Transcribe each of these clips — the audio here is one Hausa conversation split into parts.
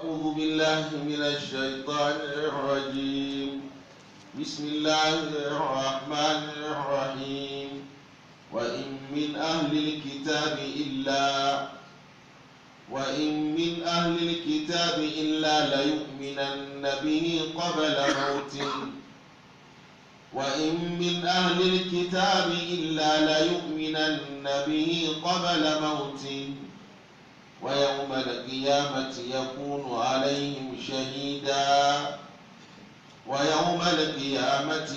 أعوذ بالله من الشيطان الرجيم. بسم الله الرحمن الرحيم. وإن من أهل الكتاب إلا ليؤمنن به قبل موته ويوم القيامة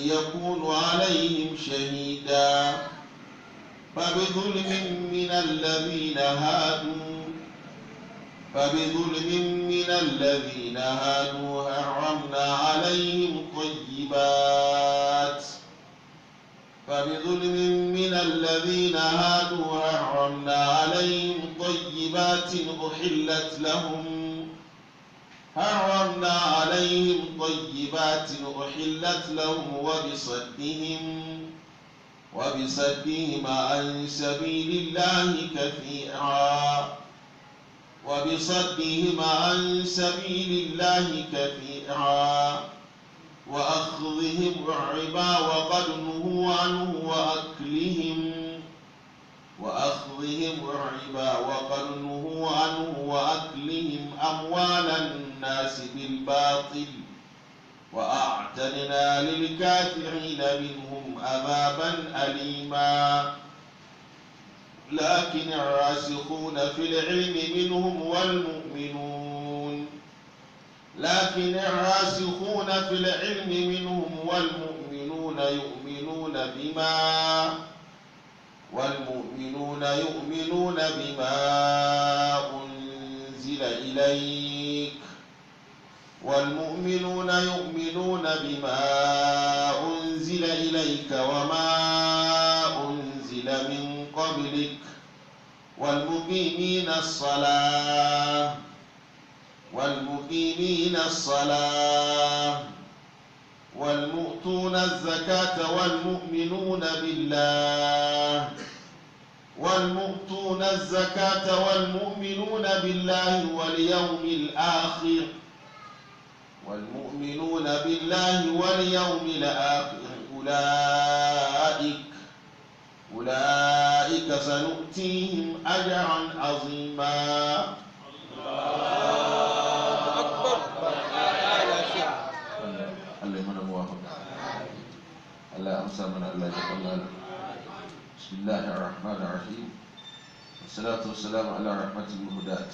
يكون عليهم شهيدا فبظلم من الذين هادوا حرمنا عليهم طيبات أحلت لهم وبصدهم عن سبيل الله كثيرا وأخذهم الربا وقد نهوا عنه وأكلهم أموال الناس بالباطل وأعتدنا للكافرين منهم عذابا أليما لكن الراسخون في العلم منهم والمؤمنون يؤمنون بما أنزل إليك وما أنزل من قبلك والمقيمين الصلاة والمؤتون الزكاة والمؤمنون بالله واليوم الآخر أولئك سنؤتيهم أجرا عظيما. بسم الله الرحمن الرحيم. والصلاة والسلام على رحمة المهداة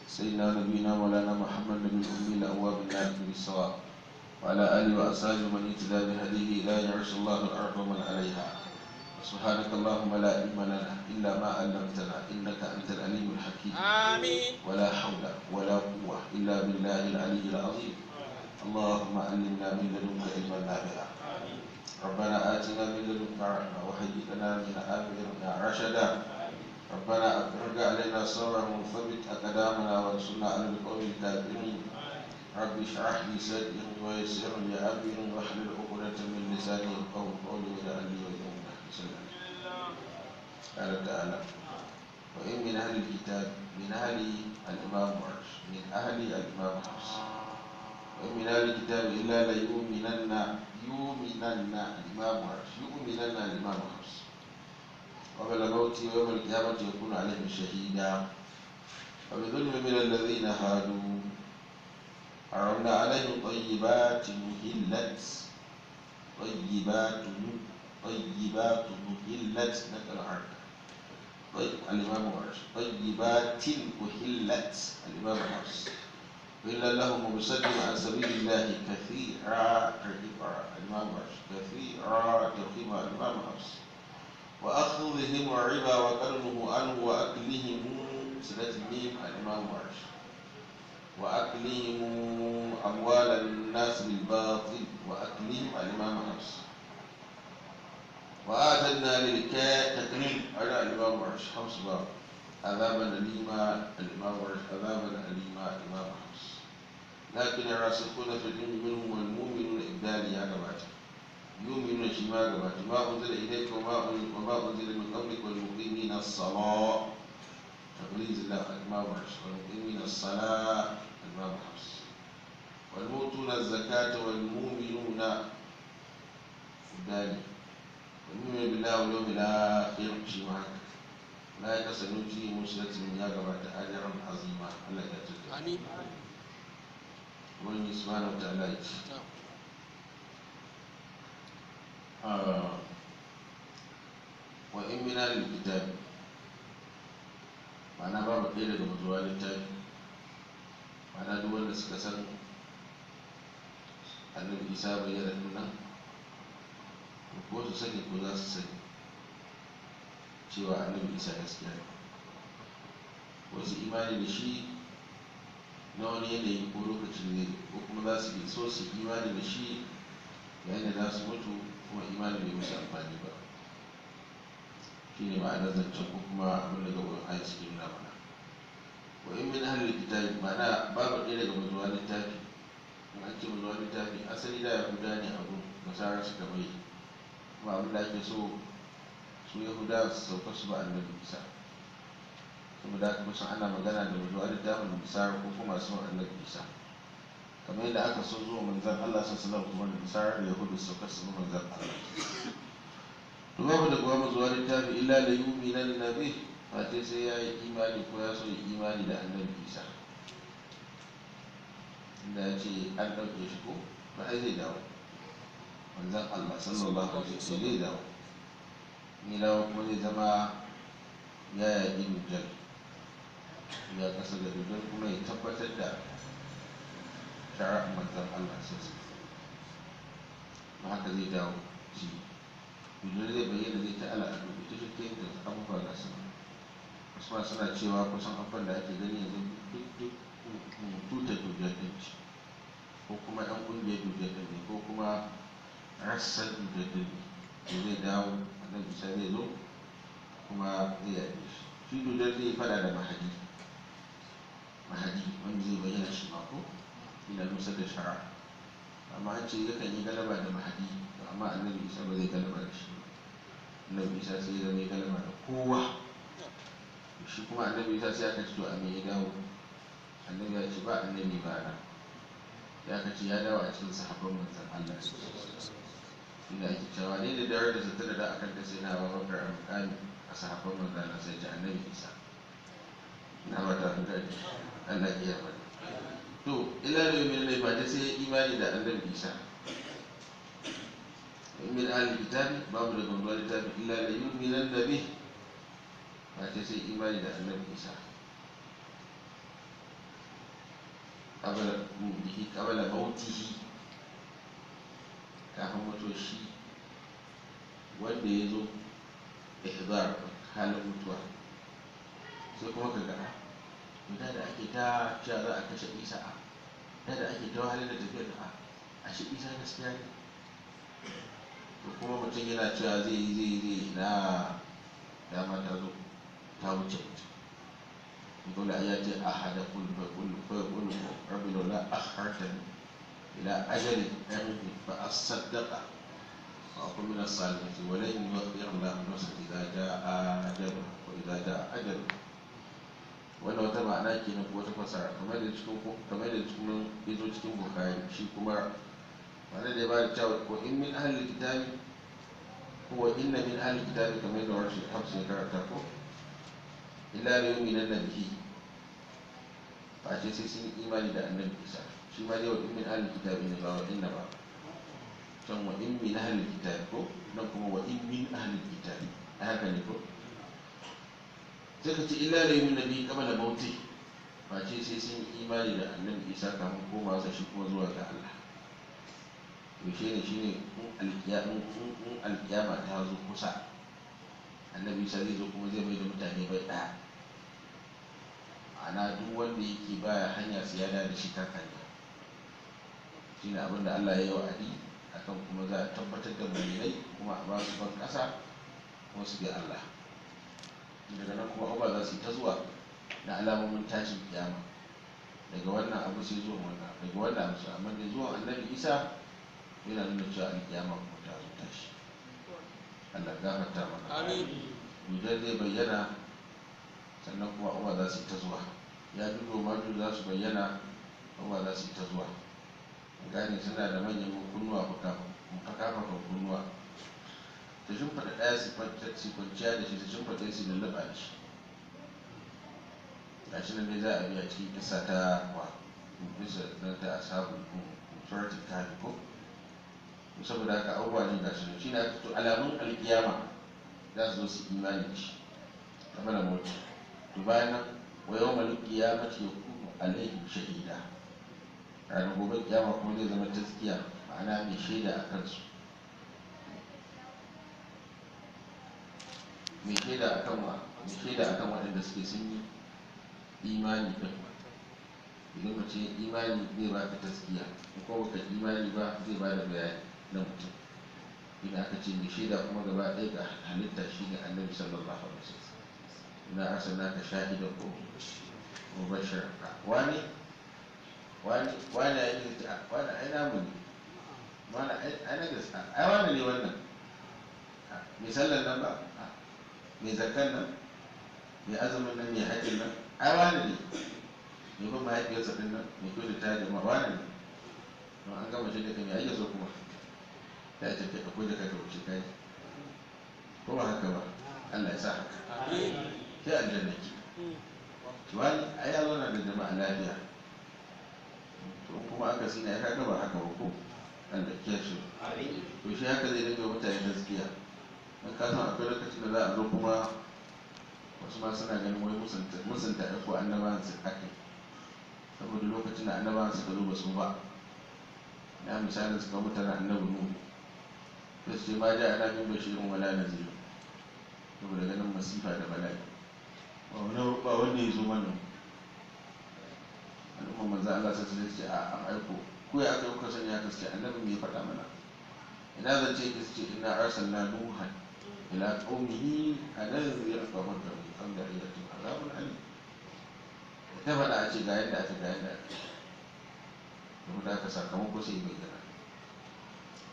سيدنا نبينا مولانا محمد نبي الأمي الأواب النافع بالصواب وعلى آله وأصحابه من اهتدى بهديه إلى أن يعرش الله الأرض ومن عليها. سبحانك اللهم لا علم لنا إلا ما علمتنا إنك أنت العليم الحكيم. آمين. ولا حول ولا قوة إلا بالله العلي العظيم. اللهم علمنا من لدنك علما نافعا. ربنا آتنا من لدنك رحمة وهيئ لنا من أمرنا رشدا. ربنا أفرج علينا صبرا وثبت أقدامنا وانصرنا على القوم الكافرين. رب اشرح لي صدري ويسر لي أمري واحلل عقدة من لساني يفقهوا قولي واجعل لي وزيرا من أهلي. قال تعالى: وإن من أهل الكتاب من أهل الإمام حفص وإن من أهل الكتاب إلا ليؤمنن الإمام حفص قبل موته ويوم القيامة يكون عليهم شهيدا وبظلم من الذين هادوا حرمنا عليهم طيبات أحلت نقل عنه الإمام ورش طيبات أحلت الإمام ورش وإلا لهم وبصدهم عن سبيل الله كثيرا الإمام ورش كثيرا تقيم الإمام ورش وأخذهم الربا وقرنه عنه وأكلهم سنة الميم الإمام ورش وأكلهم أموال الناس بالباطل وأكلهم الإمام حفص وآتنا للكافرين على الإمام ورش حفص باب عذابا أليما الإمام ورش عذابا أليما الإمام حفص لكن الراسخون في العلم منهم والمؤمنون إبدالي يا جماعة يؤمنون شما جماعة ما أنزل إليك وما أنزل من قبلك والمقيمين الصلاة تقليد الله الإمام ورش والمقيمين الصلاة الإمام حفص الزكاة والمؤمنون فداني ومؤمن بالله واليوم الآخر شيء معك لا يكسنون في مسلة من يغبى أجرا عظيما الله يجزاك آمين ومن سبحانه وتعالى وإن من أهل الكتاب ma'ana babu ɗaya daga mazuwa littafi ma'ana duk wanda suka san annabi isa bayyana nan ko su sani ko za su sani cewa annabi isa gaskiya ne ko su imani da shi na wani yanayi ko lokacin ne ko kuma za su so su imani da shi yayin da za su mutu kuma imani bai musu amfani ba shi ne ma'anar zancen ko kuma abin da gaban ayi suke nuna mana wa in min ahlil kitabi ma'ana babu ɗaya daga mazuwa littafi in an ce mazuwa littafi asali da yahuda ne abu nasara suka mai kuma abin da ake so su yahuda su sauka su ba annabi isa saboda haka kusan ana magana da mazuwa littafin nasara ko kuma su annabi isa kamar yadda aka so zuwa manzan Allah sallallahu alaihi wasallam kuma da nasara da yahudu su sauka su manzan Allah to babu da kuwa mazuwa littafi illa da yumi na nabi fate sai ya yi imani ko ya so yi imani da annabi isa inda ya ce an ɗauke shi ko ba ai zai dawo manzan Allah sallallahu alaihi wasallam zai dawo ni dawo kuma zai zama ya yaƙi dujjal ya kasa da dujjal kuma ya tabbatar da shari'ar manzan Allah sosai ba haka zai dawo shi dujjal zai bayyana zai ta al'adu ita shi ke da abubuwa ga su wasu ma suna cewa kusan abin da ake gani yanzu duk tutar dujjal ɗin ce ko kuma ɗan ƙungiyar dujjal ɗin ne ko kuma rassan dujjal ɗin ne da zai dawo annabi isa zai zo kuma zai yaƙe shi shi dujjal zai fada da mahadi wanda zai bayyana shi ma ko ina nusar da shara amma an ce yakan yi galaba da mahadi amma annabi isa ba zai galaba da shi annabi isa sai ya zama galaba da kowa shi kuma annabi isa sai aka ce to a me ya dawo annabi ya ce ba annabi ba na ya ka ce ya dawo a cikin sahabban manzan Allah inda ake cewa ne da dawar da zata da akan ta sai na ba bakar amkani a sahabban manzan Allah sai ce annabi isa na mata an gani Allah ya bari to ila da yomin lai fata sai imani da annabi isa min ahli kitabi babu da gwamnati littafi illa da yuminan nabi fata sai imani da annabi isa qabala mautihi kafin mutuwar shi wanda ya zo ihzar halin mutuwa sai kuma ka gana da ake ta cewa za a kashe isa da ake ta wahalar da tafiyar da a shi isa gaskiya ne to kuma mutum yana cewa zai na dama ta zo ta wuce mutum يقول آيات أحدكم فيقول رب لولا أخرتني إلى أجل قريب فأصدق وأكون من الصالحين ولن يؤخر الله نفسا إذا جاء أجله وإذا جاء أجله wannan wata ma'ana kenan ko wata fasara kamar da cikin yazo cikin Bukhari shi kuma wanda da ya bada cewa ko in min ahli kitabi ko inna min ahli kitabi kamar da wasu hafsa ya karanta ko illa da yomi nan nabi ba ce sai sun imani da annabi isa shi ma dai wa in min ahli kitabi ne ba wa inna ba can wa in min ahli kitabi ko nan kuma wa in min ahli kitabi a haka ne ko sai ka ce illa da yomi nabi kama da mauti ba ce sai sun imani da annabi isa kafin koma sa shi kuma zuwa ga Allah yaushe ne shine in alkiyama ta zo kusa annabi isa zai zo kuma zai mai da mutane bai ɗaya ana duk wanda yake baya hanya su yada da shi kan hanya shine abinda Allah ya yi wa'adi akan kuma za a tabbatar da mu'minai kuma a ba su ban ƙasa kuma su bi Allah daga nan kuma abubuwa za su yi ta zuwa na alamomin tashin kiyama daga wannan abu sai zuwa wannan daga wannan abu sai amma da zuwan annabi isa yana nuna cewa alkiyama kuma ta zo tashi Allah gafarta mana amin dujal zai bayyana sannan kuma abubuwa za su yi ta zuwa ya dubo maju za su bayyana abubuwa za su yi ta zuwa gane suna da manyan kunnuwa fuka-fukan kunnuwa. Ta shimfiɗa ɗaya su kwanciya da shi, ta shimfiɗa su lulluɓa da shi. Ga shi nan dai za a biya cikin kisa ta bisa na ta ashabu suratul kahfi ko. Saboda haka abubuwa ne ga shi ne, shi ne aka to alamun alkiyama za su zo su imani da shi kamar da mutu. To bayan nan wa yawmal qiyamati yakunu alaihim shahida, ranar gobe kiyama kuma zai zama taskiya, ma'ana mai shaida a kansu, mai shaida a kan wa, mai shaida a kan waɗanda suke sun yi imani ɗin. Idan mace imani zai ba ka taskiya, ko baka imani ba zai ba da bayani na mutum. Ina aka ce mai shaida kuma gaba ɗaya ga halitta shi ne annabi sallallahu alaihi wasallam. Ina arsalnaka shahidan ko mubashiran. Wani ya yi ta, wani ai namu ne, wani ai na gaske, ai wani ne wannan, mai sallan nan ba, mai zakkan nan, mai azumin nan, mai haƙin nan, ai wani ne, mai bin mahaifiyarsa ɗin nan, mai kyau da ta jama'a wani ne. Don an gama shi da kan yayi so kuma ta yi tafiya akwai da ka wuce kai, ko ba haka ba, Allah ya sa haka, sai aljanna ki. Wani ai ya zauna da jama'a lafiya, to kuma aka sina ya kaga ba haka ba ko, Allah ya shi. To shi haka zai dinga mutane gaskiya. Dan ka san akwai lokacin da za a zo kuma wasu ma suna ganin wai musunta ko annabawan su aka, saboda lokacin da annabawan suka zo ba su ba. Na misalin suka mutane annabi Nuhu, sai su ce ma ja ana min bashirin wala nazir, saboda ganin masifa da bala'i. Ba wanda ya zo mana. Al'umma manzo Allah sai su ce a an aiko ku ya aka kuka sanya haka, ce annabi me ya faɗa mana. Ina zan ce ki ce inna arsalna nuhan ila qaumihi anzir qawman kam da iyatu azabun alim. Ta faɗa a ce ga yadda aka ga yadda aka, kuma da aka sakamako sai bai gana.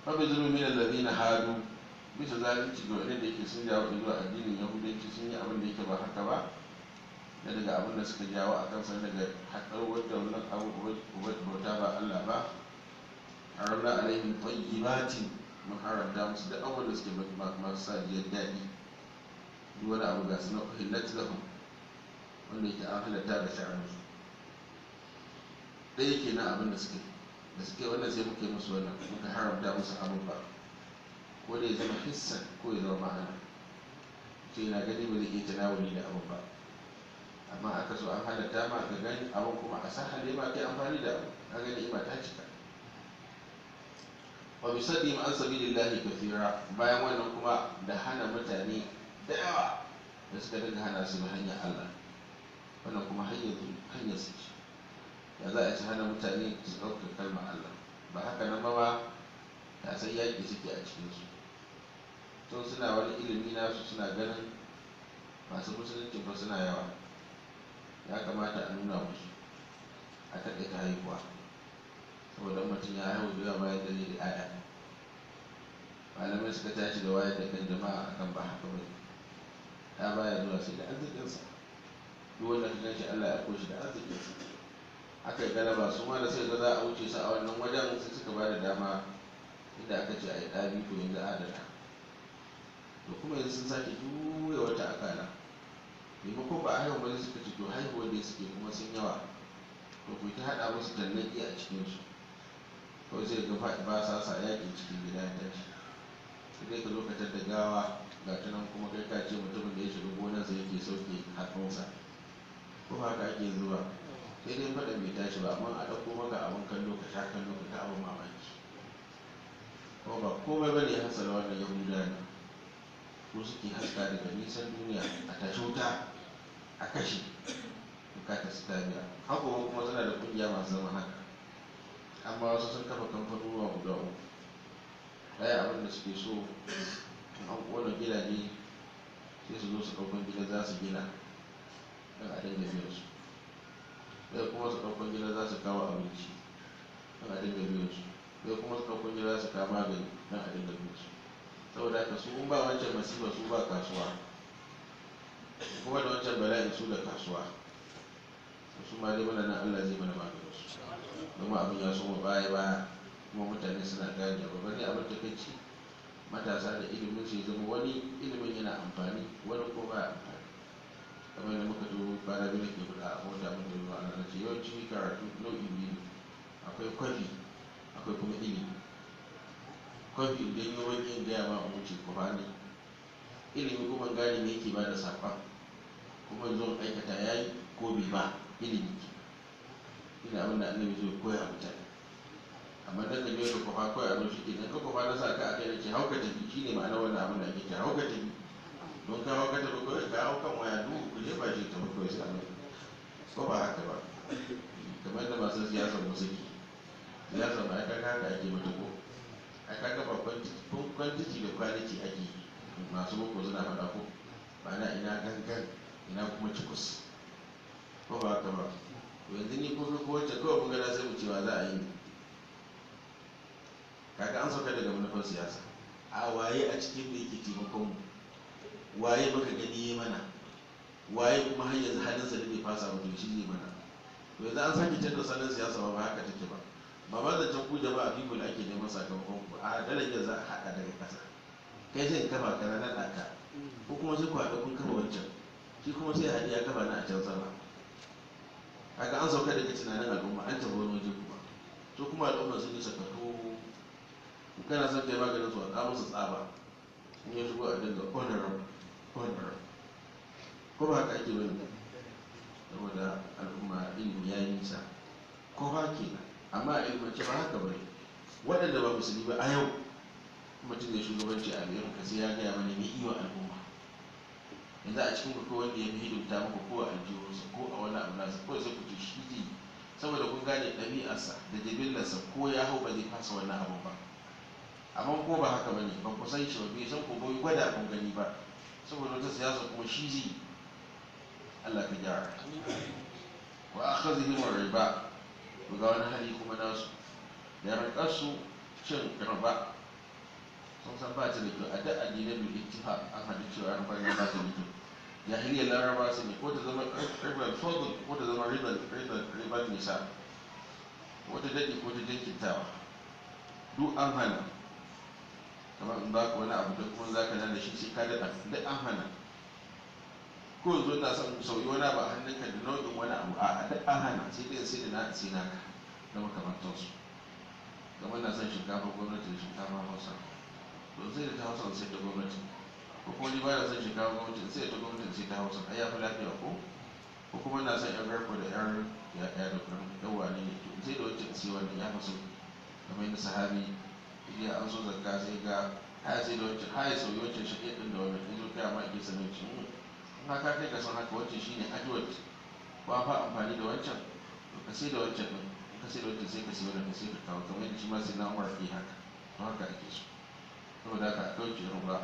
Fa bi zulmi alladhina hadu, bisa zalunci ga wanda yake sun jawo zuwa addinin yahudanci, sun yi abin da yake ba haka ba, na daga abin da suka jawo a kansa daga haɗar wadda wannan abu bauta ba Allah ba. Haramna alaihim tayyibatin, mun haramta musu da abubuwan da suke masu sa jiyar daɗi. Duk wani abu ga su na uhillat lahum, wanda yake an halatta da sha'ansu. Ɗaya ke na abin da suke wannan sai muke musu wannan, muka haramta musu abin ba, ko da ya zama hissan ko ya zama ma'ana. Ce na gani ba zai iya tanawuli da abin ba, amma aka so an halatta ma ka gani abin kuma a sahale ma kai amfani da abu, ka gani ima ta cika. Wa bi saddi an sabilillahi kathira, bayan wannan kuma da hana mutane da yawa da suka dinga hana su hanyar Allah, wannan kuma hanyar su ce. Ya za a ci hana mutane su ɗauka kalmar Allah, ba haka nan ba ya san yaƙi suke a cikinsu. To suna wani ilimi nasu suna ganin masu musulunci ba suna yawa, ya kamata a nuna musu a taƙaita haihuwa, saboda mutum ya haihu da yawa bayan da zai da 'ya'ya. Malamai suka tashi da wayar da kan jama'a akan ba haka ba, ya baya zuwa sai da arzikinsa. Duk wanda ka gan shi Allah ya koshi da arzikinsa. Aka yi galaba su ma da sai ga za a wuce su a wannan wajen, sai suka ba da dama inda aka ce a yi ɗabi to yanzu adana. To kuma yanzu sun sake juya wata akala, maimakon ba a haihu ba suka ce to haihuwar da suke kuma sun yawa, to ku ta haɗa musu tannaki a cikinsu. Kawai sai ga ba sa yaƙi cikin gida ya tashi, sai dai ka zo ka tadda gawa ga ta nan, kuma kai ka ce mutumin da ya shiga gonarsa yake sauke hatsinsa, ko haka ake zuwa. Sai dai faɗa bai tashi ba, amma a ɗauko maka abin kallo ka sha kallo ka ta abin mamaki. Ko ba komai bane ya hasala wannan yahuda ne, ko suke haska daga nisan duniya a tashi wuta a kashe, bukatar su ta biya. Haka kuma suna da ƙungiya masu zama haka, amma wasu sun kafa kamfanonuwa guda uku. Ɗaya abin da suke so, in an ƙona gidaje sai su zo su ɗaukan gida za su gina don a dinga biyan su. Ɗaya kuma su ɗaukan gida za su kawo abinci don a dinga biyan su. Ɗaya kuma su ɗaukan gida za su kawo magani don a dinga biyan su. Saboda haka su in ba wancan masifa su ba kasuwa, kuma da wancan bala'i su da kasuwa. Su ma dai mana nan Allah zai mana maganin su, domin abin ya soma baya kuma mutane suna gane ba bane abin da kai ci matasa da ilimin su zama wani ilimin yana amfani wani ko ba amfani. Kamar da muka zo kwana biyu ke faɗa a mota mun da zuwa ana ce yawanci karatu nau'i biyu akwai kwafi akwai kuma ilimi. Kwafi idan yi wani yin gaya ma a wuce kuma ne, ilimi kuma gane me yake ba da saƙon kuma zo aikata ya yi ko bai ba ilimi ina abin da annabi zai koya mutane. Amma dan ka je ka kwafa koya zo shi kenan ka kwafa na sa ka a kai da ce hauka tafi shi ne ma'ana wannan abin da ake ce hauka tafi don ka hauka tafi kawai ka hau kan waya duk ku je ba shi tafi kawai sai annabi ko ba haka ba. Kamar da masu siyasar mu suke siyasar ba aka haka ake mata ko aka kafa kwantiti da kwaliti ake masu boko suna faɗa ko ba na ina gangan ina kuma cikus ko ba haka ba. Yanzu ni ko wacce kawai mun gana sai mu cewa za a yi kaga an sauka daga manufar siyasa a waye a cikin da yake taimakon mu waye baka gani ya mana waye kuma har yanzu halinsa da bai fasa mutum shi ne mana. To yanzu an sake canza salon siyasa ba haka take ba ba da can ku jama'a people ake neman sakamakon ku a dalajar za a haɗa daga ƙasa kai sai kafa kana nan ɗaka ko kuma sai ku haɗa kun kafa wancan shi kuma sai haɗi ya kafa na a can sama. Kaga an sauka daga tunanin al'umma an tafi wani waje kuma to kuma al'umma sun yi sakato kana son kai maganin su a musu tsaba in ya shigo a dinga honorable ko ba haka ake bane saboda al'umma ilimi ya yi nisa ko ba kenan. Amma a ilmance ba haka bane waɗanda ba musulmi ba a yau mutum ya shugabanci a biyar ka sai ya gaya mana mai iya al'umma. Yanzu a cikin ku wanda ya fi hidimta muku ko a aljihunsa ko a wani abu nasa ko sai ku ce shi zai saboda kun gane ɗabi'arsa da jibillarsa ko ya hau ba zai fasa wannan abu ba. Amma ko ba haka bane ba ku san shi ba bai san ku bai gwada kun gani ba saboda wata siyasa kuma shi zai Allah ka gyara. Wa akhadhihim riba ku ga wani hali kuma nasu da rankarsu cin riba sun san ba ta da kyau a da addinin bil ittifaq an hadu cewa riba ne ba ta da kyau. Jahiliyar laraba su ne ko ta zama ribar fadl ko ta zama ribar nisa ko ta daɗe ko ta jinkintawa duk an hana. Kamar in ba ka wani abu da kuma za ka nan da shi sai ka daɗa duk an hana. Ko yanzu na son sauyi wani abu a hannunka da nau'in wani abu a duk an hana sai dai sai da na sai naka na makamantansu. Kamar na son shinkafa gwamnati da shinkafa hausa to sai da ta hausa sai ta gwamnati ko kuma ni ba na son shinkafa gwamnati sai ta gwamnati sai ta hausa ai ya fi lafiya ko kuma na son yan garko da yan ya da yan wani ne to sai da wancan sai wannan ya fi so. Kamar yadda sahabi idan an so zakka sai ga haya sai da wancan haya sauyi wancan shaƙe ɗin da wannan ya zo kai amma ake sanin ci in haka kai ka san haka wancan shine adwat ko an fa amfani da wancan to ka sai da wancan ɗin ka sai da wancan sai ka sai wannan ka sai ka kawo kamar yadda shi ma sai na umar ke haka to haka ake so. Saboda haka a kauce ruba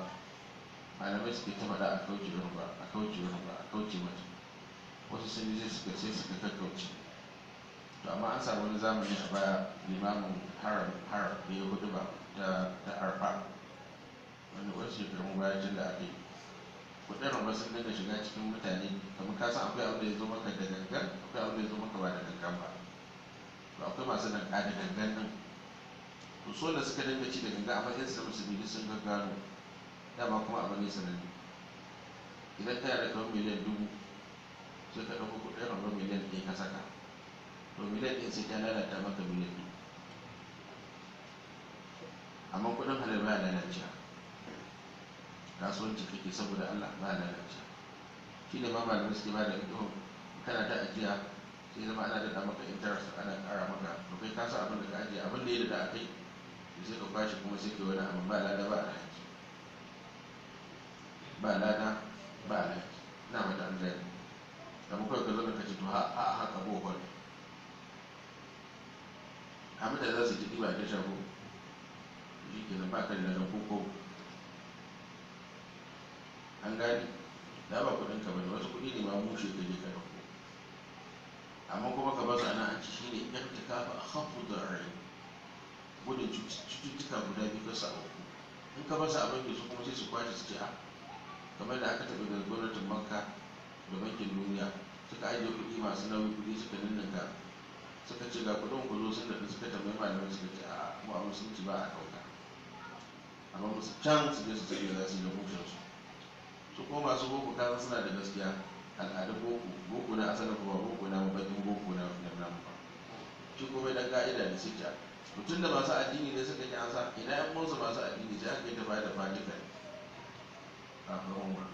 malamai suke ta faɗa a kauce ruba a kauce ruba a kauce mata wasu sun yi sai suka kakkauce. To amma an samu wani zamani a baya limamin haram da ya hudu ba ta arfa wani wasu shekarun baya tun da aka yi kudin ruba sun dinga shiga cikin mutane kamar ka san akwai abin da ya zo maka da gangan akwai abin da ya zo maka ba da gangan ba. To akwai masu nan da gangan nan to so da suka dinga ci da gangan amma yan sa musulmi sun gaggano dama kuma abin ne sananne idan ka yara kamar miliyan 1000 sai ka ɗauko kudin ruba miliyan 1 ka saka to miliyan ɗin sai ta lalata maka miliyan 2 amma kudin halal ba lalacewa kasuwanci kake saboda Allah ba lalacewa. Shi ne ma malamai suke ba da ido kana ta ajiya sai zama ana daɗa maka interest ana ƙara maka to kai ka san abin da ka ajiye abin da ya daɗa a kai sai ka kwashe kuma sai ke wani abu ba lada ba alhaki ba lada ba alhaki ina mata an gani da muka ka zo da kace to haka bohol abin da za su ji ba ta shago shi ke nan ba ka da koko an gani da ba kudin ka bane wasu kudi ne ma mushe ka je ka dauko amma kuma ka basu ana an ci shi ne yan ta kafa a hafu da rai gudun cututtuka guda biyu ka sa uku in ka basu abin da su kuma sai su kwashe su ce a kamar da aka taɓa da gwamnatin banka da bankin duniya suka ajiye kudi masu nauyi kudi suka ninninka suka ce ga kudin ku zo sun da suka tambayi malamai suka ce a kuma a musulunci ba a ɗauka, amma musu can su je su tsaye za su yi da mushinsu. Su kuma masu boko kasan suna da gaskiya, al'adun boko na asalin kuma boko na mabakin boko na namu ba. Shi kuma dan ka'ida da sita mutum da masu addini ne suka yi ansa, ina yan uwansu masu addini sai aka yi tafa da fadika kafin umar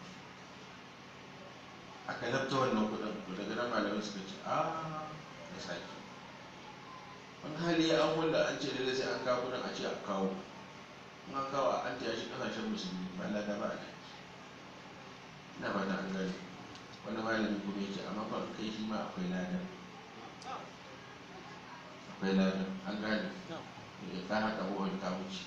aka lafta wannan kudin. To daga nan malamai suka ce da sake wani hali ya an wanda an ce lalle sai an kawo kudin a ce a kawo, in an kawo an taya shi kasashen musulmi ba lada ba a da ina ba ta an gani. Wani malami kuma ya ce amma fa kai shi ma akwai ladan, akwai ladan an gane ka haka wani ka wuce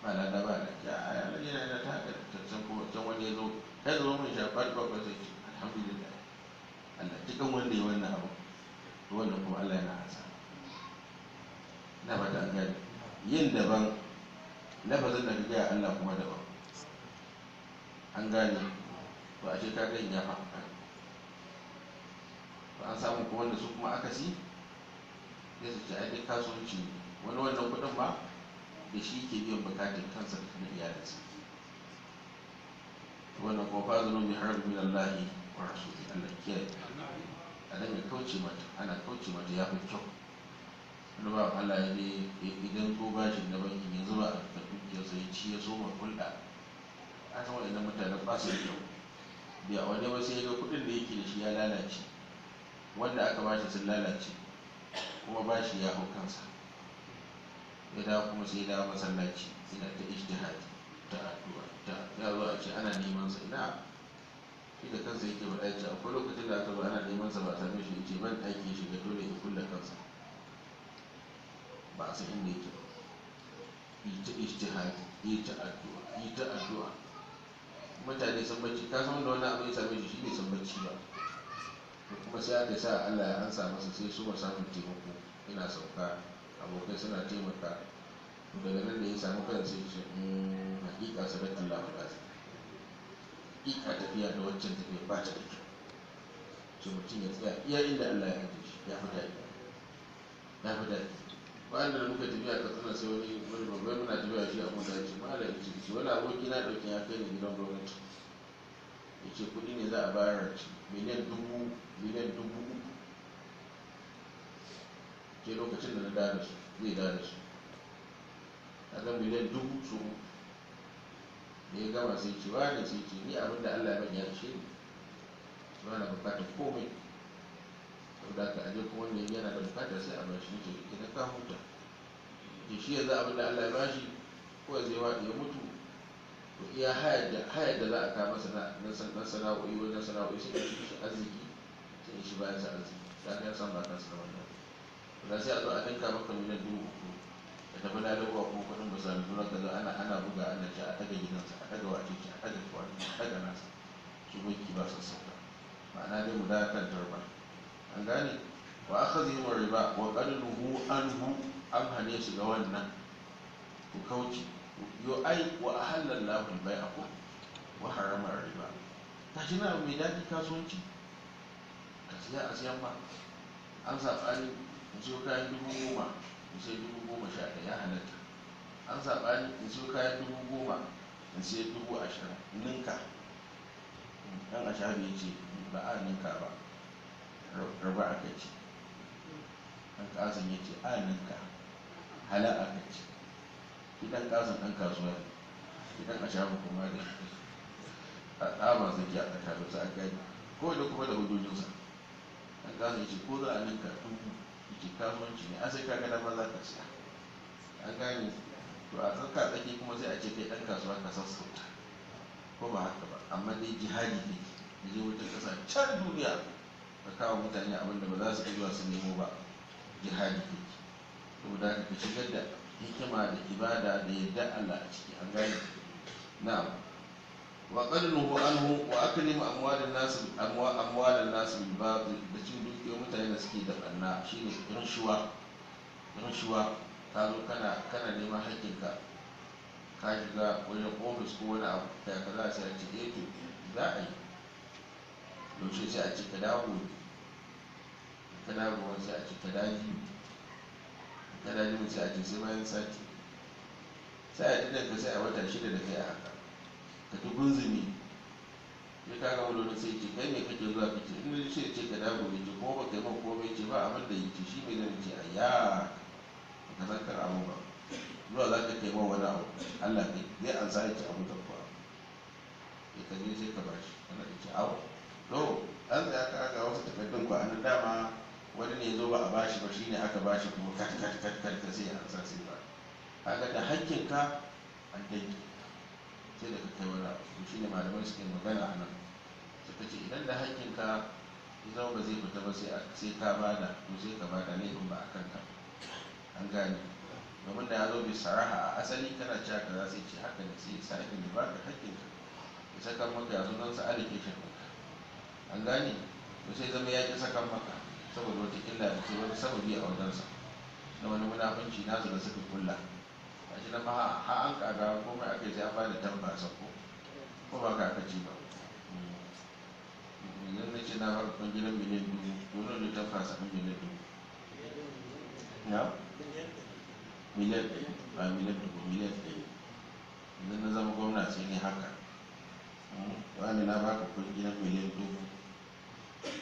ba lada ba da ya yana da ta haka tattan kuma can wani ya zo ya zama mai shafar bakwai sai ce alhamdulillah Allah cikin wanda ya wannan abu to wannan kuma Allah yana hasa. Ina ba ta an gane yin daban, lafazin da ka gaya Allah kuma daban an gane. To a ce ka gani ya faɗa to an samu kuma wanda su kuma akasi sai su ce ai dai kasuwanci wani wannan kuɗin ma da shi ke biyan bukatun kansa da kuma iyalinsa. Wannan kuma fa zanu bi harbi min Allah wa rasuli, Allah kiyaye a nan ya kauce mata, ana kauce mata ya fi kyau. Wani ba Allah ya dai idan ko bashin na banki yanzu ba a dukiyar sai ci ya soma hulɗa a san waɗannan mutane ba su da kyau. Biya wani ba sai ga kuɗin da yake da shi ya lalace, wanda aka bashi sun lalace kuma bashi ya hau kansa. Ya dawo kuma sai ya dawo masallaci ina ta ijtihadi ta addu'a ta ya zo a ce ana neman sa, ina shi da kansa yake faɗa ya ce akwai lokacin da aka zo ana neman sa ba a same shi, ce ban ɗaki shiga dole ya kulle kansa ba a san inda yake ba. Yi ta ijtihadi, yi ta addu'a, yi ta addu'a. Mutane sun bacci, ka san wanda wani abu ya same shi bai san bacci ba, to kuma sai aka sa Allah ya ansa masa sai su ba samun taimako ina sauka, abokai suna taimaka. Daga nan da ya samu kan sai ce hakika sadakin lafiya, hakika tafiya da waccan tafiya ba ta da kyau. Ce mutum ya tsaya iya inda Allah ya ajiye shi ya fi daɗi, ya fi daɗi. Bayan da muka tafiya ka tsana sai wani babban muna tafiya shi a mota ya ce ma'ala ya ce wani aboki na ɗauki ya kai ni gidan gwamnati, ya ce kuɗi ne za a bayar miliyan dubu uku ke lokacin da na dawo da su zai dawo da su kaga miliyan dubu su da ya gama sai ce wani sai ce ni abinda Allah ya ban ya ishe ni ba na bukatar komai, saboda ka aje kuma wanda yana da bukatar sai a bashi nake idan ka huta ke shi yanzu abinda Allah ya bashi ko zai waɗi ya mutu to iya hayar da za a kawo masa na sana'o'i wajen sana'o'i sai ya shi arziki sai ya shi bayan sa arziki da ka san ba kansa da wannan da sai a zo a dinka maka miliyan dubu uku da tafi lalabuwa kuma kudin ba sami zuwa ka zo ana buga ana ce a daga gidansa a daga wace ce a daga kwanu a daga nasa su banki ba su sauka ma'ana dai mu dakatar ba an gane. Wa aka zai mu riba wa ƙarnuhu anhu an hane shi ga wannan ku kauce yo ai wa ahallan lahul bai ako wa haramar riba ta shi na mai daɗi kasuwanci ka siya a siyan ba an saɓani in siyo kayan 10,000 in sai 11,000 ya halatta, an saɓani in siyo kayan 10,000 in sai 20,000 ninka. Dan a shafi ya ce ba a ninka ba raba aka ce, dan ƙasan ya ce a ninka hala aka ce. Idan ƙasan ɗan kasuwa ne, idan a shafi kuma da a tsaba zaki a tsakanin su a gani ko da kuma da hujjojinsa. Dan ƙasan ya ce ko za a ninka dubu ke kasuwanci ne a sai ka gada ma za ka siya an gane. To a tsaka tsaki kuma sai a ce kai ɗan kasuwa ka sassauta ko ba haka ba, amma dai jihadi ne da je wajen ƙasa can duniya ka kawo mutane abinda ba za su iya zuwa su nemo ba, jihadi ne. Saboda ka shigar da hikima da ibada da yadda Allah a ciki an gane. Na'am wa qadnuhu anhu wa aklim amwalin nas bil batil da cin dukiyar mutane da suke da banna shine rashuwa ka zo kana neman haƙƙinka ka shiga wajen ofis ko wani abu da ka za a sai a ce to za a yi yaushe sai a ce ka dawo ka dawo sai a ce ka daji daji mu sai a ce sai bayan sati, sai a dinan ka sai a wata 6 da kai a haka ka ta gunzumi. Ya kaga wani wani sai ce kai me kake zuwa kace in da ce ka dago ne ce kuma baka yi man komai ce ba abin da yake shi mai zan ce ayya ka san kan abu ba zuwa za ka kai man wani abu Allah kai zai an sa yake abu da kuwa ya kaje sai ka bashi kana ce abu to an tsaya ka ga wasu takardun ku an dama wani ne zo ba a bashi ba shine aka bashi kuma kat sai an sa sai ba kaga da hakkinka an danki sai da ka kai wani abu shi ne malamai suke magana a nan suka ce idan da hakkinka zama ba zai fita ba sai ka bada to sai ka bada laifin ba a kanka an gane domin da ya zo bai saraha a asali kana cewa ka za su ce haka ne sai sa ikin da ba ka hakkinka ya sakan maka ya sunan sa allocation ɗinka an gane to sai zama ya ƙi sakan maka saboda wata illa da ke wani sababi a wajensa na wani munafunci nasu da suka kulla a shi na ma ha an kaga komai aka yi sai an ba da tamba sako ko ba ka aka ci ba idan na ce na ba ka gidan miliyan 2 dono da tamba sakon miliyan 2 ya miliyan 1 ba miliyan 2 miliyan 1 idan na zama gwamna sai ne haka wani na ba ka gidan miliyan 2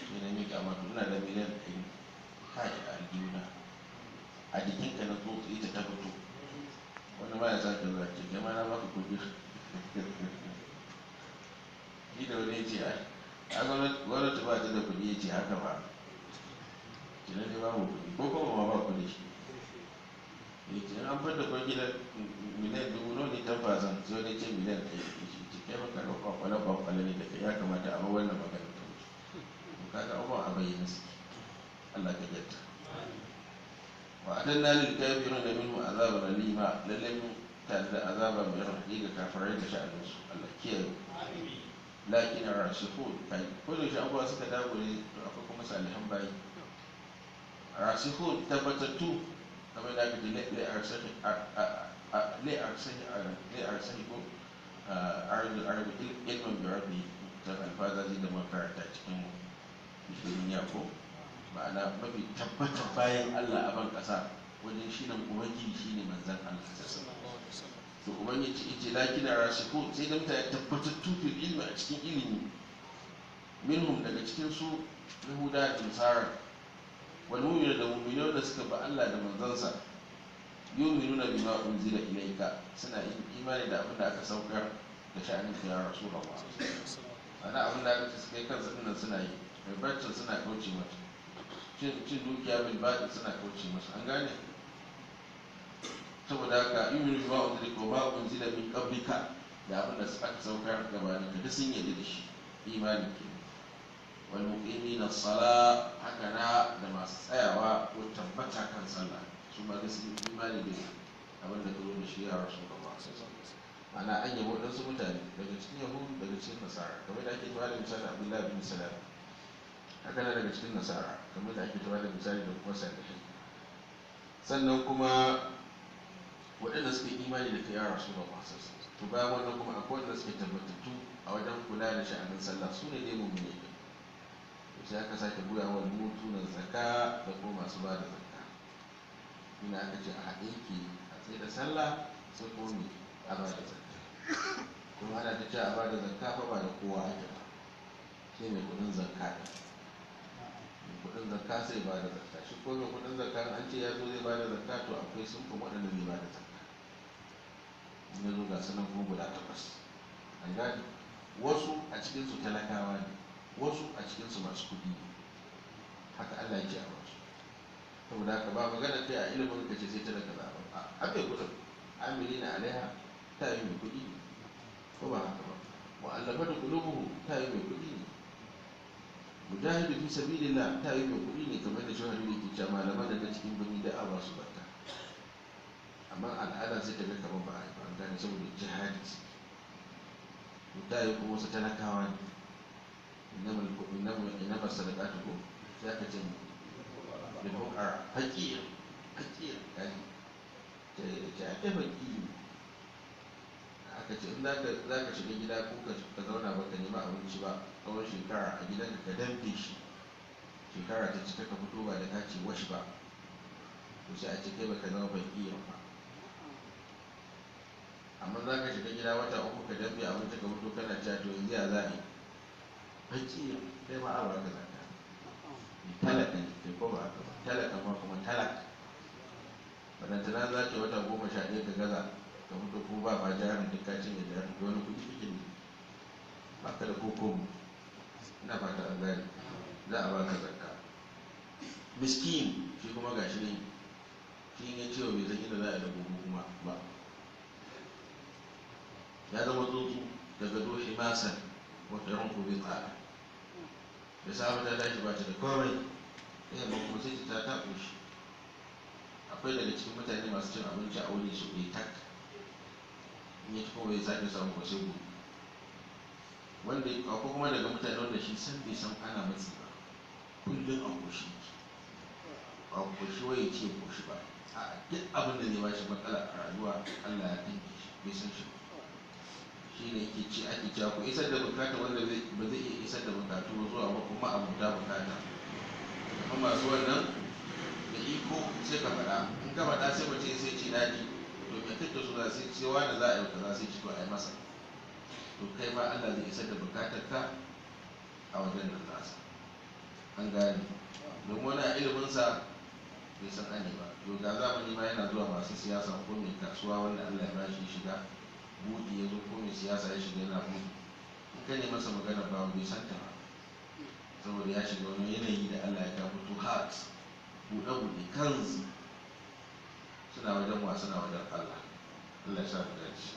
sai na miƙa mata ina da miliyan 1 kaji a aljihuna a jikinka na tsotsi ita ta fito wani ma ya sake zuwa ce kai ma na baka kudi shi da wani ya ce a gwamnati ba ta da kudi ya ce haka ba kinan ne babu kudi ko kuma ma ba kudi shi ya ce an fata kwan gidan miliyan 2 ne 10,000 sai wani ce miliyan 1 ce kai maka da kwakwale ne da kai ya kamata a wannan magana ta wuce kaga abubuwan a bayyana su Allah ka gyarta وأعتدنا للكافرين منه عذابا أليما للم تعد عذابا من حقيقة كافرين شأن الله كيف لكن الراسخون كل شيء أبو أسكت أقول أفكم مسألة هم باي الراسخون تبتتو كما ذاك لأرسخكم أرض العرب علما بربي تبع الفاذا زي ما كانت تكلم في الدنيا ma'ana mafi tabbatar bayan Allah a ban ƙasa wajen shi nan ubangiji shi ne manzan Allah to ubangiji ce lakin rasiku sai dan ta tabbatar tufil ilmi a cikin ilimi minhum daga cikin su yahuda da nasara wal mu'minu da mu'minu da suka ba Allah da manzansa yu'minuna bima unzila ilayka suna yin imani da abin da aka saukar da sha'anin ya rasulullah ana abin da aka ce kai kansa dinnan suna yi mai bacci suna kauce mata cin dukiya bil baɗi suna kauce masa an gane saboda haka yumin bima unzila ko ma unzila min qablika da abin da aka saukar gabanin ka duk sun yarda da shi imani ke wal muqimina as-sala haka na da masu tsayawa ko tabbata kan sallah su ma sun imani da abin da karo da shi ya rasulullah ana an yabo wadansu mutane daga cikin yahudu daga cikin nasara kamar da ake tuwa da misali abdullahi bin salam haka na daga cikin nasara kamar da ake tawa da misali da kuma salihai sannan kuma waɗanda suke imani da kiyar rasu da masu to bayan wannan kuma akwai wanda suke tabbatattu a wajen kula da sha'anin sallah su ne dai mummune ne to sai aka sake buya wa mutu na zakka da kuma masu ba da zakka ina aka ce a haɗe ke a tsaye da sallah sai kuma me a ba da zakka kuma ana ta ce a ba da zakka fa ba da kowa ake ba sai mai kudin zakka ne kudin zakka sai ba da zakka shi ko mai kudin zakka an ce ya zo zai ba da zakka to akwai sunfin waɗanda zai ba da zakka in ya zo ga sanan kuma guda 8 an gani wasu a cikinsu talakawa ne wasu a cikinsu masu kuɗi ne haka Allah ya ce a wasu saboda haka ba magana kai a ilimin ka ce sai talaka za a haka kudin amili na alaiha ta yi mai kuɗi ne ko ba haka ba mu'allafatu qulubuhum ta yi mai kuɗi ne mujahidu fi sabilillah ta yi mai kuɗi ne kamar da shawari ne ke cewa malaman da cikin birni da a ba su barka amma al'ada sai ta ga kamar ba a yi ba an gane saboda jihadi to ta yi kuma wasu talakawa ne inama sadaqatu ko sai aka ce da fuqara fakir kai ta ake fakiri aka ce in za ka shiga gida ko ka zauna ba ka nema abinci ba tsawon shekara a gidanka ka damfe shi shekara ta cika ka fito ba da ka ce washi ba to sai a ce kai baka zama fakir ba. amma za ka shiga gida wata uku ka dafe abinci ka fito kana cewa to yanzu ya za a yi fakir kai ma a baka zakka. talaka ne kai ko ba haka ba, talaka ma kuma talaka. barantana za ka yi wata 11 ka gaza ka fito ko ba ma jarin duk ka cinye jarin da wani kuɗi kake ne ba ka da koko. ina fata an gane za a baka zakka. miskin shi kuma gashi ne shi ya ce wa bai san inda za a yi da gobe kuma ba, ya zama tsuntsu daga doshi masan wata ranku bai tsada da safe ta tashi ba ta da komai ɗaya ba kuma sai ta taɓo shi. akwai daga cikin mutane masu cin abinci a wuri su ɗaya tak in ya ci kuma bai sake samu ba sai gobe. wanda akwai kuma daga mutane wanda shi san bai san ana matsi ba, kullum a koshi ba koshi waye ce koshi ba, a duk abin da zai ba shi matsala a rayuwa Allah ya dinke shi bai san shi ba. shi ne yake ce ake cewa ku isar da bukata wanda ba zai iya isar da bukatu ba zuwa ba kuma abuta bukata. amma masu wannan da iko sai ka faɗa, in ka faɗa sai mace sai ce daji to me kake so za sai ce wani za a yi kaza sai ci to a yi masa, to kai ma Allah zai isar da bukatar ka a wajen nan nasa. an gane domin wani a iliminsa bai san ane ba. to ga zamani ma yana zuwa masu siyasa ko mai kasuwa wanda Allah ya bashi shiga buɗi ya zo ko mai siyasa ya shiga yana buɗi in ka ne masa magana ba bai santa ba saboda ya shiga wani yanayi da Allah ya kawo to heart buɗe kansu suna wajen wa suna wajen Allah. Allah ya sa mu dace.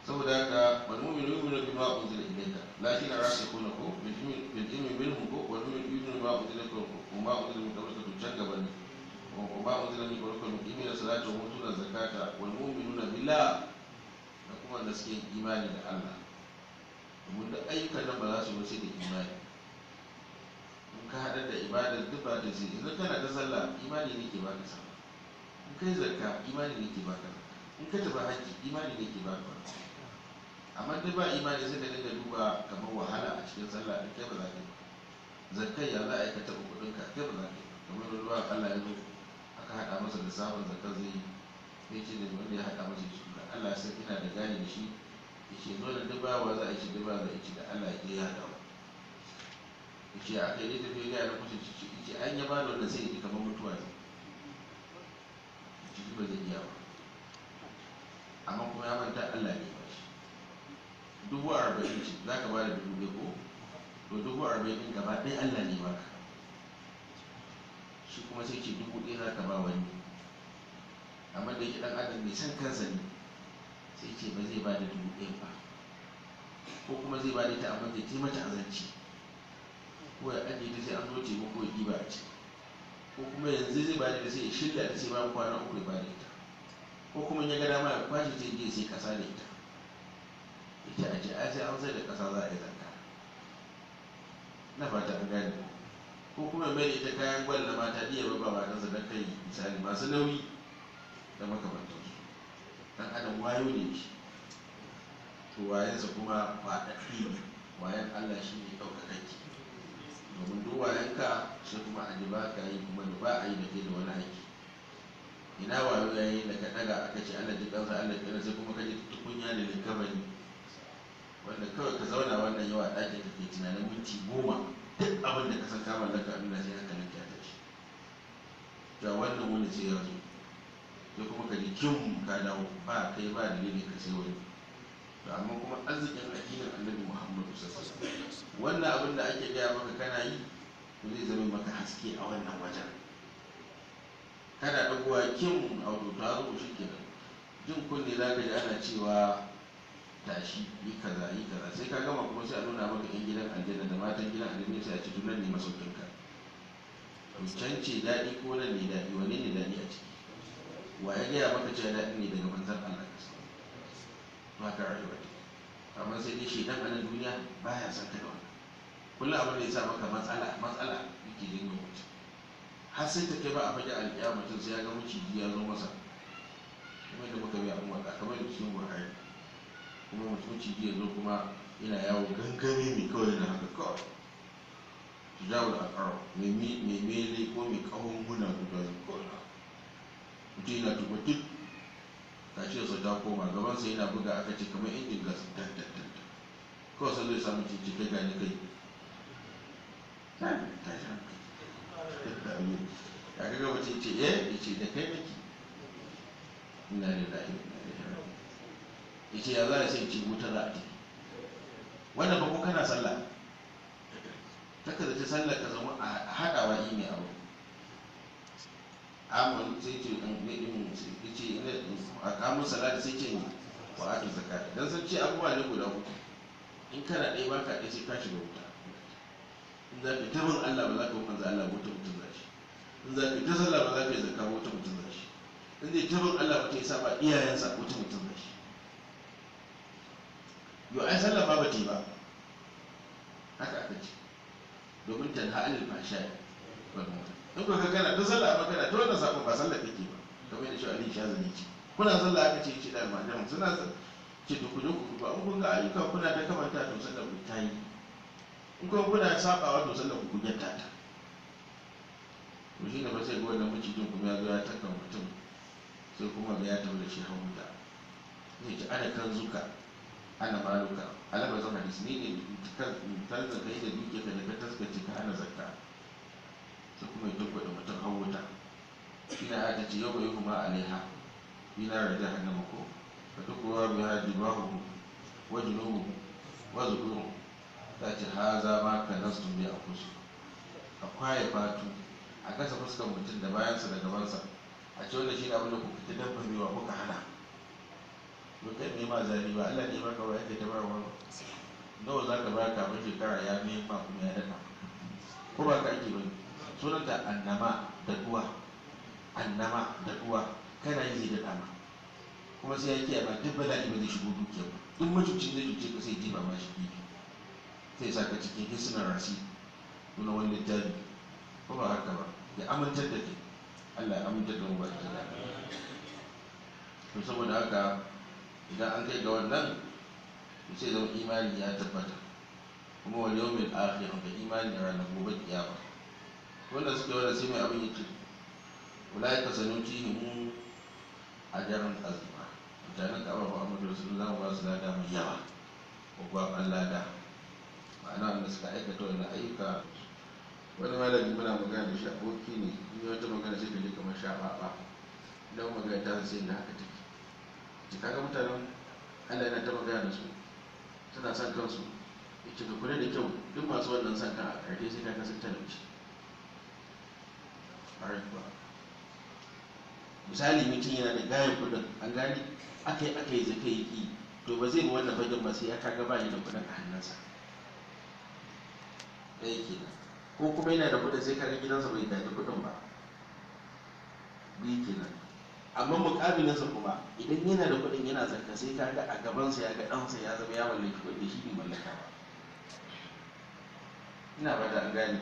saboda haka wal mu'minu yu'minu bima unzila ilayka lakin rasikhuna ko bil ilmi minhum ko wal mu'minu yu'minu bima unzila ilayka wa ma unzila min qablika tujaggaban wa ma unzila min qablika yuqimuna salata wa yutuna zakata wal mu'minuna billah da kuma da suke imani da Allah. domin da ayyukan nan ba za su wuce da imani. in ka haɗar da ibadar duk ba ta ce idan kana ta sallah imani ne ke baka sallah, in kai zakka imani ne ke baka zakka, in ka tafi hajji imani ne ke baka. amma duk ba imani sai ka dinga duba kamar wahala a cikin sallah din kai ba za ka yi ba. zakkai ya za a yi ka taɓa kuɗin ka kai ba za ka yi ba. kamar ruwa Allah ya zo aka haɗa masa da sabon zakka zai yi sai ce da wanda ya haɗa masa shi da Allah sai ina da gani da shi ya ce zo da duk bawa za a yi shi duk ba za a yi da Allah ya haɗa wa ya ce aka yi tafiya ga na kusa ciki ya ce an yaba da wanda sai ya ji kamar mutuwa ne ya ce ba zai iya ba amma kuma ya manta Allah ne ba shi 40,000 ce za ka ba da 1,000 ko to 40,000 gaba ɗaya Allah ne ba ka shi kuma sai ce 1,000 za ka ba wani amma da yake ɗan adam mai san kansa ne sai ce ba zai ba da 1,000 ba ko kuma zai ba da ita amma zai taimata azanci ko ya ajiye ta sai an zo taimako ya ɗiba a ciki ko kuma yanzu zai ba da sai ya shirya da sai ba kwana 3 ya ba da ita ko kuma ya ga dama ya kwashe sai je sai kasa da ita ita a ce ai sai an sai da kasa za a yi zakka. na fata an gane ko kuma mai da ita kayan gwal na mata iya ba matansa don kai misali masu nauyi da makamantansu. dan adam wayo ne shi to wayansa kuma faɗaɗɗi ne, wayan Allah shi ne ɗaukakanki domin duk wayanka sai kuma a ji ba ka yi kuma da ba a yi da ke da wani aiki. ina wayo yayi da ka daga aka ce Allah ji kansa Allah ji sai kuma ka ji tukunya da likabani wanda kawai ka zauna wannan yawa ɗakin ka ke tunanin minti 10 duk abin da ka san ka mallaka abin da sai hankalin ka tashi ga wannan wani sai ya zo sai kuma ka ji kin ka dawo ba kai ba dalili ka sai wani. to amma kuma arzikin addinin Annabi Muhammadu sallallahu alaihi wasallam wannan abin da ake gaya maka kana yi to zai zama maka haske a wannan wajen. kana ɗagowa kin auto ta zo shi kenan jin kunne za ka ji ana cewa tashi yi kaza sai ka gama kuma sai a nuna maka yan gidan aljanna da matan gidan aljanna sai a ci tunan ne masaukin ka. to can ce daɗi ko nan ne daɗi wane ne daɗi a ciki wa ya gaya maka cewa daɗi ne daga manzan Allah ka sa to haka rayuwa ce. amma sai dai shedan a nan duniya baya son ka da wannan kullum abin da ya sa maka matsala yake janyo mutum har sai ta kai ba a fage alƙiyama mutum sai ya ga maciji ya zo masa kuma da muka biya umar da kamar da cikin Buhari kuma maciji ya zo kuma yana yawo gangame mai kawai na haka kawai su jawo da akaro mai mele ko mai kawon guna guda kawai mutum yana tuba duk kaciyarsa ta koma gabansa yana buga, aka ce kamar injin gas tantantan kawai sai zai samu cikin kai gani kai ta shan kai ya ga mutum ce ya ce da kai nake ina da lahi ya ce ya za a sai ce wuta za a ce wannan ba ko kana sallah taka da ta sallah ka zama a haɗawa yi mai abu amon sai ce a kamun salati sai ce ne wa ake zakata don sun ce abubuwa ne guda uku in kana ɗaya ba ka ɗaya sai ka shiga wuta in za ka yi ta bin Allah ba za ka yi manzo Allah wuta mutum za shi in za ka yi ta sallah ba za ka yi zakka wuta mutum za shi in zai ta bin Allah mutum ya saba iyayensa wuta mutum za shi yau ai sallah ba ba ta yi ba haka aka ce domin tanha anil fahsha wal munkar in ko kana ta sallah ba kana ta wannan sabon ba sallah kake ba kamar yadda shi Ali Shazali ce kuna sallah aka ce da almajiran suna ce to ku je ku ba in kun ga ayyuka kuna da kamanta to sallah ku ta yi in kuma kuna sabawa to sallah ku gyata ta to shi ne ba sai ga wannan macijin kuma ya zo ya taka mutum sai kuma ga ya tawo da shi hawan da zai ce ana kan zuka ana maluka alaba zan hadisi ne tar da kai da duke ka da ka taskace ka ana zakka sai kuma ya dubba da mutum hawan wuta ina aka ce yau bai kuma alaiha ina da jahannama ko ka duk ruwa bai haji bahu wa junubu wa zukuru ta ce haza ma ka nasu bai a kusu a kwaye fatu a kasa fuskar mutum da bayansa da gabansa a ce wanda shi ne abin da kuka ta dabba mewa kuka hana to kai mai ma zafi ba Allah ne ba ka wayar da ta barwa nawa za ka ba ka mafi shekara ya mai ma kuma ya daɗa ko ba ka ake ba sunanta annama da duwa annama da duwa kana yi zai daɗa ma kuma sai ya kiyaye ma duk bala'i ba zai shigo dukiya ba duk macucin zai cuce ka sai jiba ma shi kifi sai sa ka cikin hisunan rasi nuna wani littafi ko ba haka ba ya amintar da ke Allah ya amintar da mu ba ta da to saboda haka idan an kai ga wannan to sai zama imani ya tabbata kuma wal yawmil akhir da imani da ranar gobe kiyama wanda suke wanda sai mai abin yake ulaika sanutihim ajran azima mutanen da Abu Muhammad Rasulullah ba su lada mai yawa ko ba Allah da ma'ana wanda suka aikata wannan ayyuka wani malami muna magana da shi aboki ne in yi wata magana sai ka je kamar shaɓaɓa idan magana ta sai da haka take ki kaga mutanen Allah yana ta magana da su suna son kansu ya ce ka kula da kyau duk masu wannan son kan a ƙarfe sai ka kasance talauci misali mutum yana da gayan kudin an gani aka yi zaka yi ki to ba zai ba wannan fagen ba sai ya kaga ba da kudin a hannunsa ɗaya kenan ko kuma yana da kudin sai kaga gidansa bai gaji kudin ba biyu kenan amma mukabilinsa kuma idan yana da kudin yana zakka sai kaga a gabansa ya ga ɗansa ya zama ya mallaki kudi shi bai mallaka ba ina ba da an gane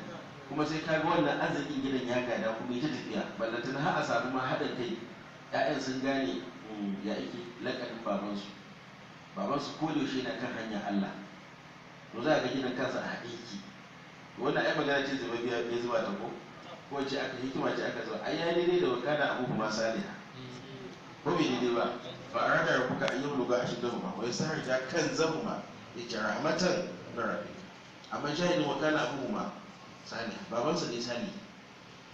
kuma sai kaga wannan arzikin gidan ya gada kuma ita tafiya ballantana har a samu ma haɗin kai ƴaƴan sun gane ya ake lakanin babansu ko da yaushe na kan hanyar Allah to za a ga gidan kansa a haɗe ki wannan ai magana ce zai biya ya zuwa ta ko ce aka hikima ce aka zuwa ai ya daidai da wakana abu kuma saliha ko bai daidai ba fa arada rabbuka an yabluga ashiddahuma wa yasarja kan zahuma yace rahmatan min rabbi amma shahidin wakana abu kuma sani babansa ne sani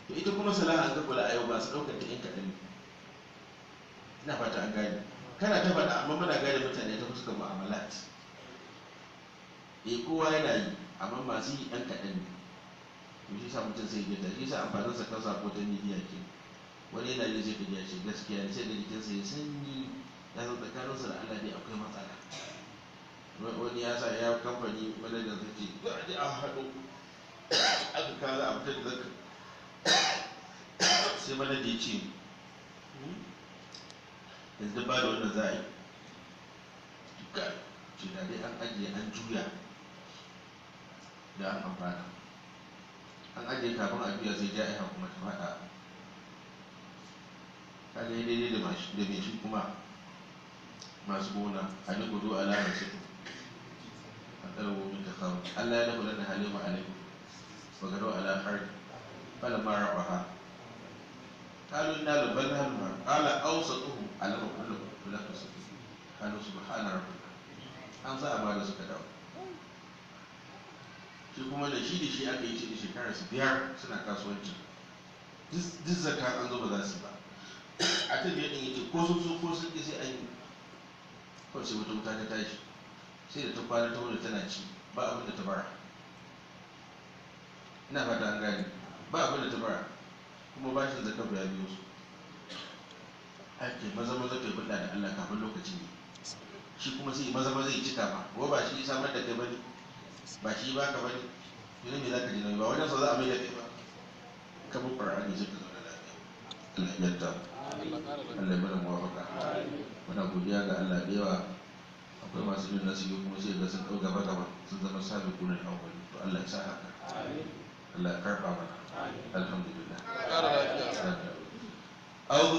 to ita kuma salaha an ga kula a yau ba su daukar ta in kaɗan ina fata an gane kana ta faɗa amma muna gane mutane ta fuskar mu'amalat kowa yana yi amma masu yi ɗan kaɗan ne to shi sa mutum sai ya shi sa amfanin sa kansa ko ta midiya ke wani yana yi zai kaji ce gaskiya sai da jikinsa ya sanyi ya san tsakaninsa da Allah ne akwai matsala wani ya sa ya kamfani manajan zai ce za a je a haɗu aka kaza a fitar da zaka sai mana da ya ce yanzu ba da wannan za a yi duka ce da dai an ajiye an juya da an amfana an ajiye kafin a juya sai ja'iha kuma ta faɗa kaga yi daidai da mai shi kuma masu gona a ni gudu a lamar su a ɗarwo min ta kawo Allah ya dafa da halima alaikum وقالوا على حرب فلما رأها قالوا إنا بل نحن قال أوسطهم ألم أقل لكم لا تسبحوا قالوا سبحان ربنا an sa a da suka dawo shi kuma da shi aka yi ce shekarar su 5 suna kasuwanci duk zakka an zo ba za su ba a ta biyar ɗin yace ko sun so ko sun ƙi sai an yi kawai sai wata wuta ta tashi sai da ta kwana ta wuri tana ci ba abin da ta bara ina fata an gane ba abin da ta bara kuma ba shi zakka ya biyo su ake maza kai hulɗa da Allah kafin lokacin ne shi kuma sai maza ya cika ba ko ba shi samar da kai bane ba shi ba ka bane yana me zaka ji nauyi ba wajen sa za a mai da kai ba ka bi Qur'ani sai ka zauna lafiya Allah ya yarda Allah ya bada muwafaka muna godiya ga Allah da yawa akwai masu yin nasibi kuma sai ga sun ɗau gaba sun zama sabiqun al-awwal to Allah ya sa haka Allah ya karɓa mana alhamdulillah